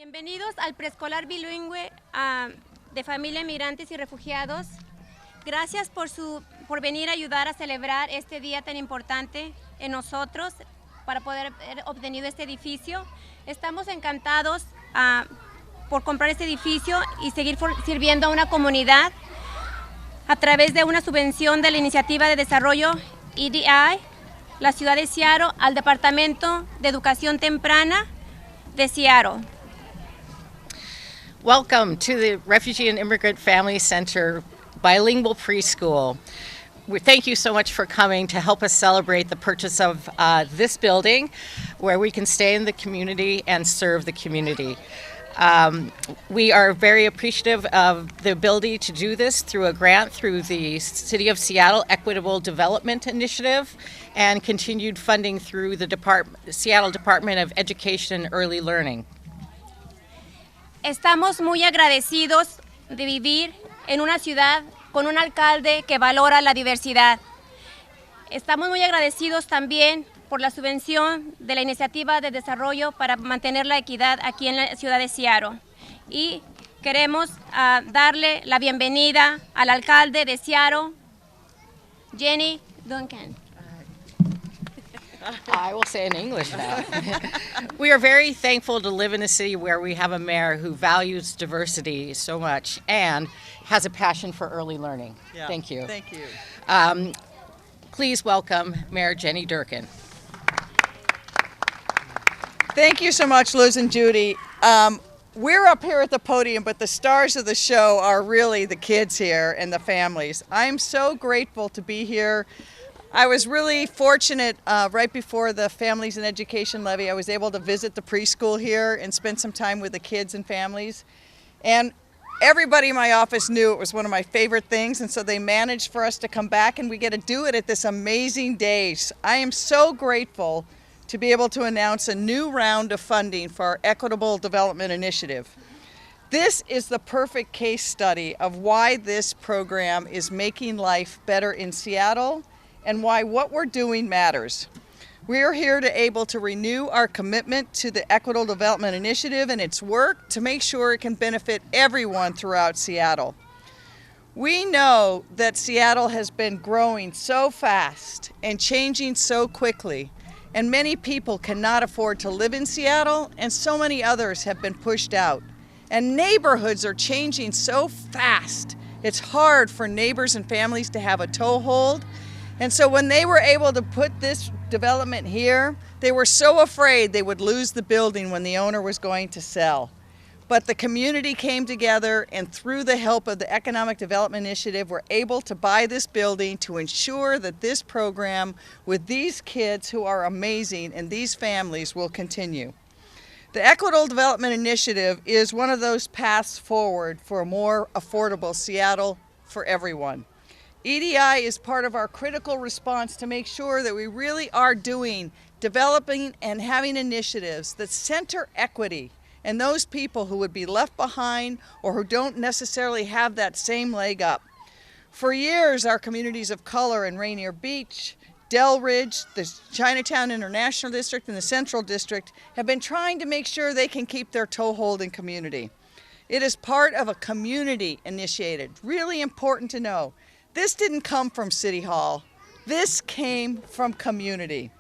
Bienvenidos al preescolar bilingüe de familia inmigrantes y refugiados. Gracias por venir a ayudar a celebrar este día tan importante en nosotros para poder haber obtenido este edificio. Estamos encantados por comprar este edificio y seguir sirviendo a una comunidad a través de una subvención de la Iniciativa de Desarrollo EDI, la ciudad de Seattle, al Departamento de Educación Temprana de Seattle. Welcome to the Refugee and Immigrant Family Center Bilingual Preschool. Thank you so much for coming to help us celebrate the purchase of this building where we can stay in the community and serve the community. We are very appreciative of the ability to do this through a grant through the City of Seattle Equitable Development Initiative and continued funding through the Seattle Department of Education and Early Learning. Estamos muy agradecidos de vivir en una ciudad con un alcalde que valora la diversidad. Estamos muy agradecidos también por la subvención de la Iniciativa de Desarrollo para mantener la equidad aquí en la ciudad de Seattle. Y queremos darle la bienvenida al alcalde de Seattle, Jenny Durkan. I will say in English now. We are very thankful to live in a city where we have a mayor who values diversity so much and has a passion for early learning. Yeah. Thank you. Thank you. Please welcome Mayor Jenny Durkan. Thank you so much, Liz and Judy. We're up here at the podium, but the stars of the show are really the kids here and the families. I'm so grateful to be here. I was really fortunate right before the Families and Education Levy. I was able to visit the preschool here and spend some time with the kids and families. And everybody in my office knew it was one of my favorite things, and so they managed for us to come back, and we get to do it at this amazing day. I am so grateful to be able to announce a new round of funding for our Equitable Development Initiative. This is the perfect case study of why this program is making life better in Seattle and why what we're doing matters. We are here to able to renew our commitment to the Equitable Development Initiative and its work to make sure it can benefit everyone throughout Seattle. We know that Seattle has been growing so fast and changing so quickly, and many people cannot afford to live in Seattle, and so many others have been pushed out. And neighborhoods are changing so fast, it's hard for neighbors and families to have a toehold. And so when they were able to put this development here, they were so afraid they would lose the building when the owner was going to sell. But the community came together, and through the help of the Economic Development Initiative, were able to buy this building to ensure that this program with these kids who are amazing and these families will continue. The Equitable Development Initiative is one of those paths forward for a more affordable Seattle for everyone. EDI is part of our critical response to make sure that we really are developing and having initiatives that center equity and those people who would be left behind or who don't necessarily have that same leg up. For years, our communities of color in Rainier Beach, Del Ridge, the Chinatown International District, and the Central District have been trying to make sure they can keep their toehold in community. It is part of a community initiated. Really important to know. This didn't come from City Hall. This came from community.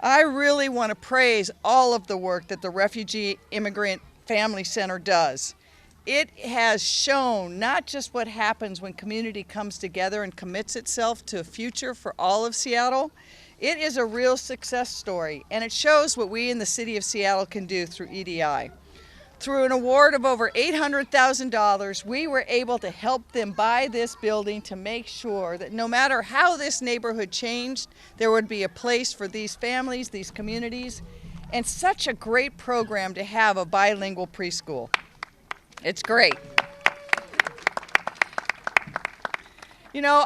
I really want to praise all of the work that the Refugee Immigrant Family Center does. It has shown not just what happens when community comes together and commits itself to a future for all of Seattle. It is a real success story, and it shows what we in the City of Seattle can do through EDI. Through an award of over $800,000, we were able to help them buy this building to make sure that no matter how this neighborhood changed, there would be a place for these families, these communities, and such a great program to have a bilingual preschool. It's great. You know,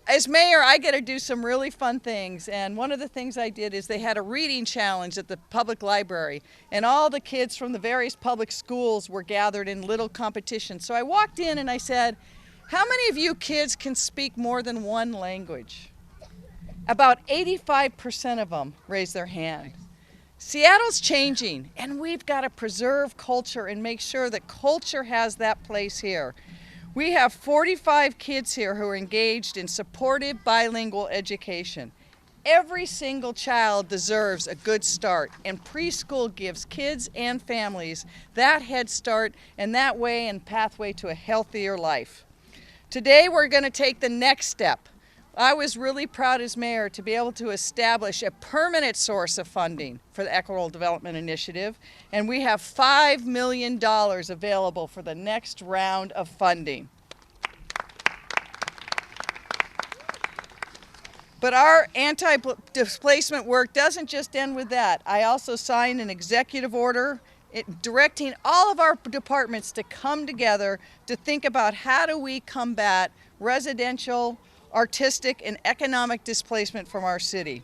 as mayor, I get to do some really fun things, and one of the things I did is they had a reading challenge at the public library, and all the kids from the various public schools were gathered in little competitions. So I walked in and I said, how many of you kids can speak more than one language? About 85% of them raised their hand. Seattle's changing, and we've got to preserve culture and make sure that culture has that place here. We have 45 kids here who are engaged in supportive bilingual education. Every single child deserves a good start, and preschool gives kids and families that head start and that way and pathway to a healthier life. Today we're going to take the next step. I was really proud as mayor to be able to establish a permanent source of funding for the Equitable Development Initiative, and we have $5 million available for the next round of funding. But our anti-displacement work doesn't just end with that. I also signed an executive order directing all of our departments to come together to think about how do we combat residential, artistic, and economic displacement from our city.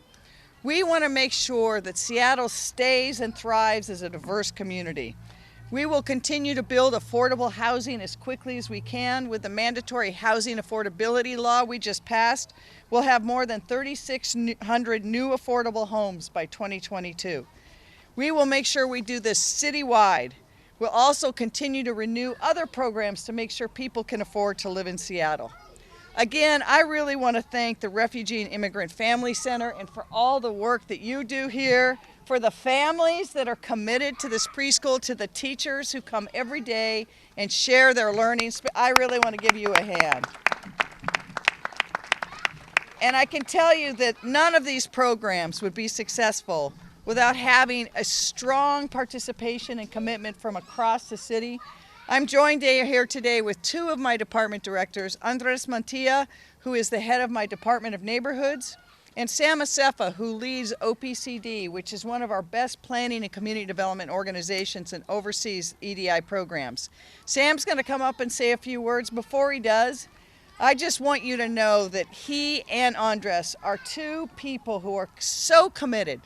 We want to make sure that Seattle stays and thrives as a diverse community. We will continue to build affordable housing as quickly as we can. With the mandatory housing affordability law we just passed, we'll have more than 3,600 new affordable homes by 2022. We will make sure we do this citywide. We'll also continue to renew other programs to make sure people can afford to live in Seattle. Again, I really want to thank the Refugee and Immigrant Family Center and for all the work that you do here, for the families that are committed to this preschool, to the teachers who come every day and share their learnings. I really want to give you a hand. And I can tell you that none of these programs would be successful without having a strong participation and commitment from across the city. I'm joined here today with two of my department directors, Andres Mantilla, who is the head of my Department of Neighborhoods, and Sam Asefa, who leads OPCD, which is one of our best planning and community development organizations and oversees EDI programs. Sam's going to come up and say a few words. Before he does, I just want you to know that he and Andres are two people who are so committed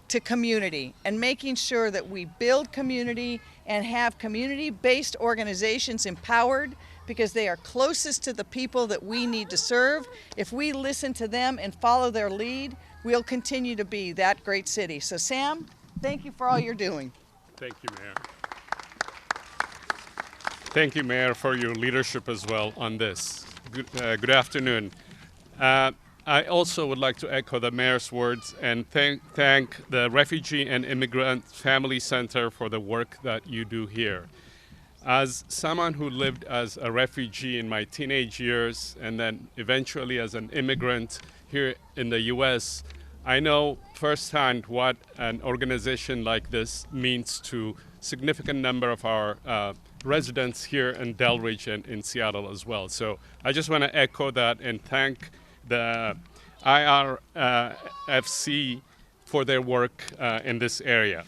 to community and making sure that we build community and have community-based organizations empowered because they are closest to the people that we need to serve. If we listen to them and follow their lead, we'll continue to be that great city. So Sam, thank you for all you're doing. Thank you, Mayor. Thank you, Mayor, for your leadership as well on this. Good afternoon. I also would like to echo the Mayor's words and thank the Refugee and Immigrant Family Center for the work that you do here. As someone who lived as a refugee in my teenage years and then eventually as an immigrant here in the U.S., I know firsthand what an organization like this means to a significant number of our residents here in Delridge and in Seattle as well. So I just want to echo that and thank the IRFC for their work in this area.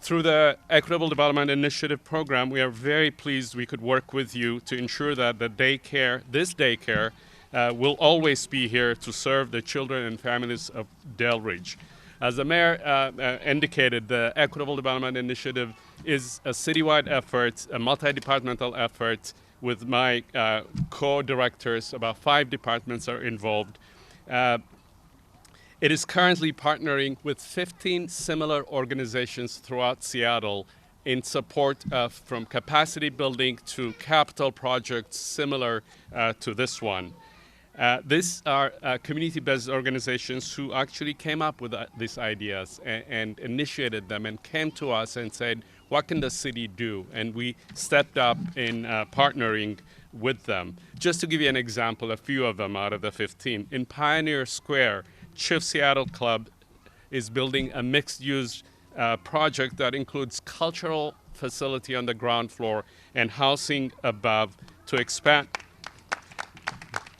Through the Equitable Development Initiative program, we are very pleased we could work with you to ensure that this daycare will always be here to serve the children and families of Delridge. As the Mayor indicated, the Equitable Development Initiative is a citywide effort, a multi-departmental effort with my co-directors. About 5 departments are involved. It is currently partnering with 15 similar organizations throughout Seattle in support of from capacity building to capital projects similar to this one. These are community-based organizations who actually came up with these ideas and initiated them and came to us and said, what can the city do? And we stepped up in partnering with them. Just to give you an example, a few of them out of the 15. In Pioneer Square, Chief Seattle Club is building a mixed-use project that includes cultural facility on the ground floor and housing above to expand.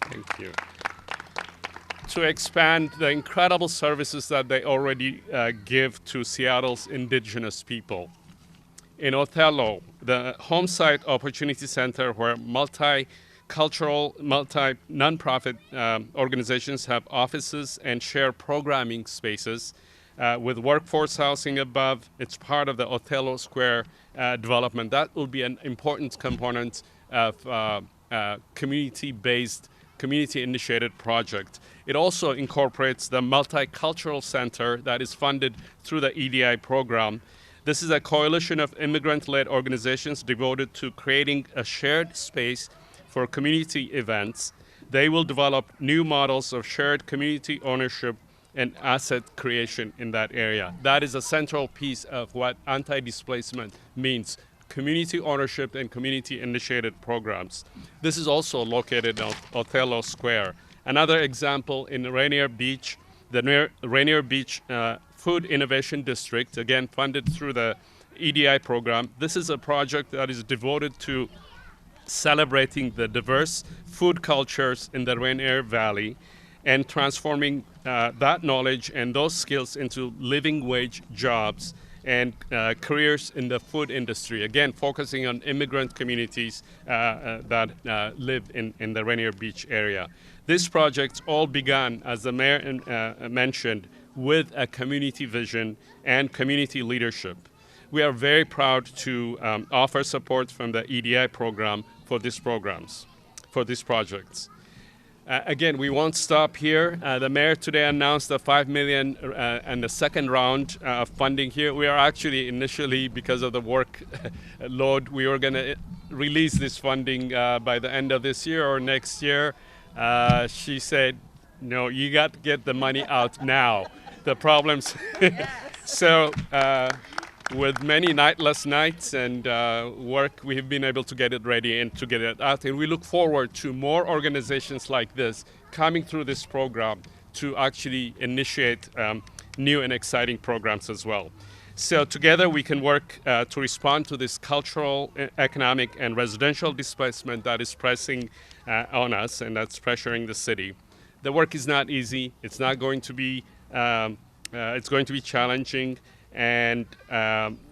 Thank you. To expand the incredible services that they already give to Seattle's indigenous people. In Othello, the Homesite Opportunity Center, where multicultural, nonprofit organizations have offices and share programming spaces with workforce housing above. It's part of the Othello Square development. That will be an important component of community-based community-initiated project. It also incorporates the Multicultural Center that is funded through the EDI program. This is a coalition of immigrant-led organizations devoted to creating a shared space for community events. They will develop new models of shared community ownership and asset creation in that area. That is a central piece of what anti-displacement means: community ownership and community-initiated programs. This is also located on Othello Square. Another example in Rainier Beach, the Rainier Beach Food Innovation District, again funded through the EDI program. This is a project that is devoted to celebrating the diverse food cultures in the Rainier Valley and transforming that knowledge and those skills into living wage jobs and careers in the food industry, again focusing on immigrant communities that live in the Rainier Beach area. These projects all began, as the mayor mentioned, with a community vision and community leadership. We are very proud to offer support from the EDI program for these projects. Again, we won't stop here. The mayor today announced the $5 million and the second round of funding here. We are actually initially, because of the work load, we were going to release this funding by the end of this year or next year. She said, no, you got to get the money out now. The problems. So with many nightless nights and work, we have been able to get it ready and to get it out. And we look forward to more organizations like this coming through this program to actually initiate new and exciting programs as well. So together we can work to respond to this cultural, economic, and residential displacement that is pressing on us and that's pressuring the city. The work is not easy. It's not going to be, it's going to be challenging. And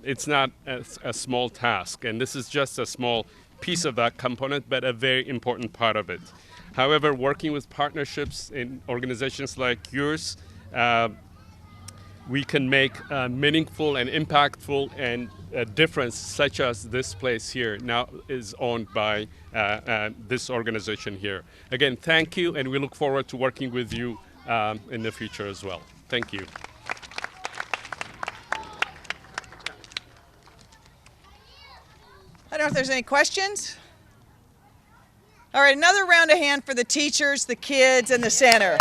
it's not a small task, and this is just a small piece of that component, but a very important part of it. However, working with partnerships in organizations like yours, we can make meaningful and impactful and a difference, such as this place here now is owned by this organization here. Again, thank you, and we look forward to working with you in the future as well. Thank you. I don't know if there's any questions. All right, another round of hand for the teachers, the kids, and the center.